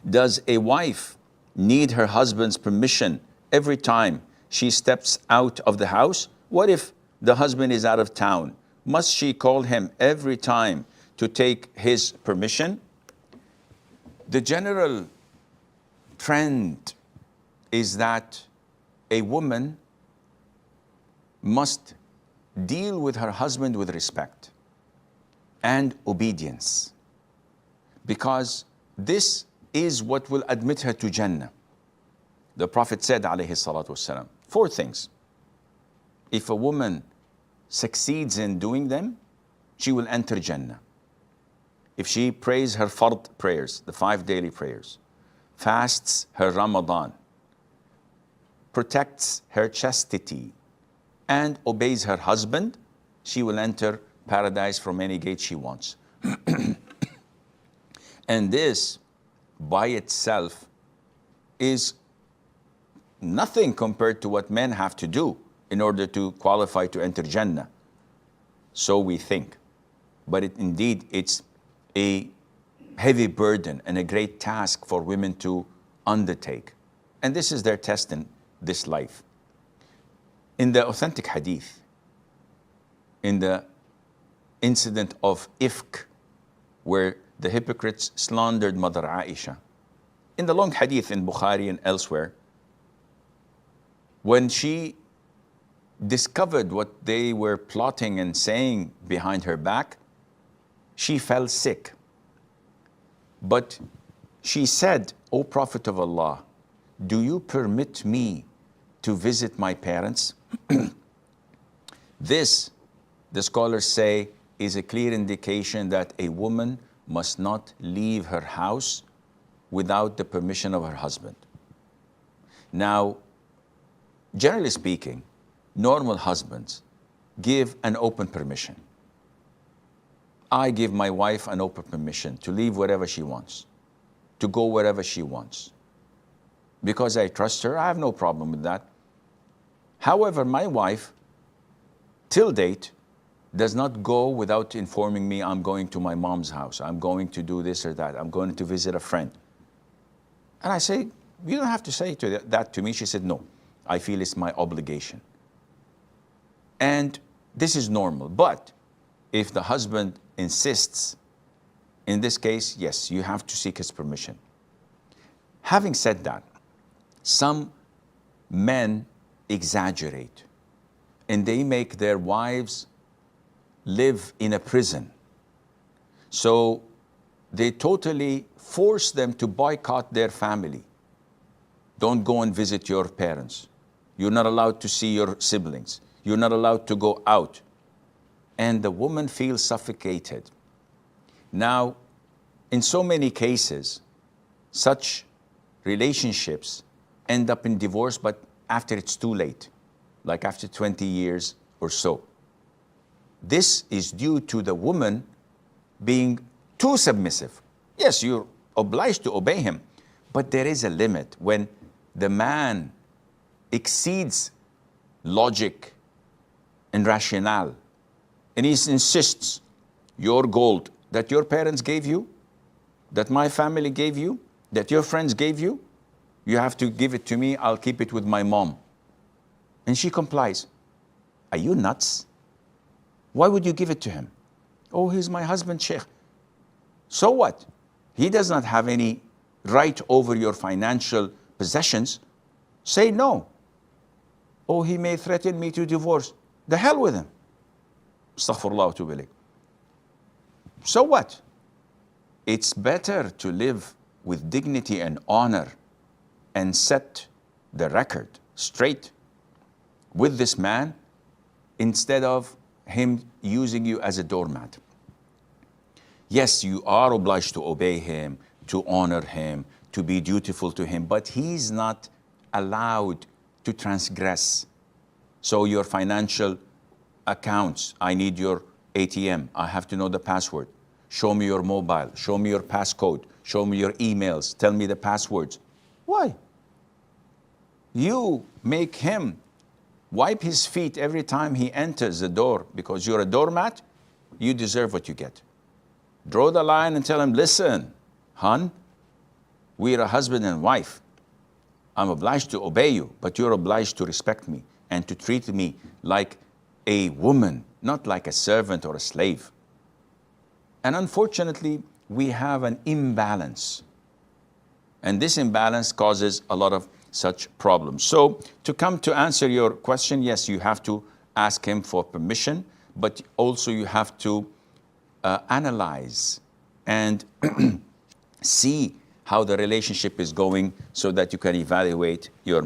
Does a wife need her husband's permission every time she steps out of the house? What if the husband is out of town? Must she call him every time to take his permission? The general trend is that a woman must deal with her husband with respect and obedience, because this is what will admit her to Jannah. The Prophet said, alayhi salatu wasalam, 4 things. If a woman succeeds in doing them, she will enter Jannah. If she prays her fard prayers, the 5 daily prayers, fasts her Ramadan, protects her chastity, and obeys her husband, she will enter paradise from any gate she wants. And this by itself is nothing compared to what men have to do in order to qualify to enter Jannah. So we think. But indeed, it's a heavy burden and a great task for women to undertake. And this is their test in this life. In the authentic Hadith, in the incident of Ifk, where the hypocrites slandered Mother Aisha, in the long Hadith in Bukhari and elsewhere, when she discovered what they were plotting and saying behind her back, she fell sick. But she said, "O Prophet of Allah, do you permit me to visit my parents?" This, the scholars say, is a clear indication that a woman must not leave her house without the permission of her husband. Now, generally speaking, normal husbands give an open permission. I give my wife an open permission to leave wherever she wants, to go wherever she wants. Because I trust her, I have no problem with that. However, my wife, till date, does not go without informing me, I'm going to my mom's house, I'm going to do this or that, I'm going to visit a friend. And I say, you don't have to say that to me. She said, no, I feel it's my obligation. And this is normal. But if the husband insists, in this case, yes, you have to seek his permission. Having said that, some men exaggerate and they make their wives live in a prison. So they totally force them to boycott their family. Don't go and visit your parents. You're not allowed to see your siblings. You're not allowed to go out. And the woman feels suffocated. Now, in so many cases, such relationships end up in divorce, but after it's too late, like after 20 years or so. This is due to the woman being too submissive. Yes, you're obliged to obey him, but there is a limit when the man exceeds logic and rationale, and he insists, your gold that your parents gave you, that my family gave you, that your friends gave you, you have to give it to me, I'll keep it with my mom. And she complies. Are you nuts? Why would you give it to him? Oh, he's my husband, Sheikh. So what? He does not have any right over your financial possessions. Say no. Oh, he may threaten me to divorce. The hell with him. Astaghfirullah wa atubu ilayh. So what? It's better to live with dignity and honor and set the record straight with this man instead of him using you as a doormat. Yes, you are obliged to obey him, to honor him, to be dutiful to him, but he's not allowed to transgress. So your financial accounts, I need your ATM, I have to know the password. Show me your mobile, show me your passcode, show me your emails, tell me the passwords. Why? You make him wipe his feet every time he enters the door because you're a doormat, you deserve what you get. Draw the line and tell him, listen, hon, We're a husband and wife. I'm obliged to obey you, but you're obliged to respect me and to treat me like a woman, not like a servant or a slave. And unfortunately, we have an imbalance. And this imbalance causes a lot of such problems. So to come to answer your question, yes, you have to ask him for permission, but also you have to analyze and see how the relationship is going so that you can evaluate your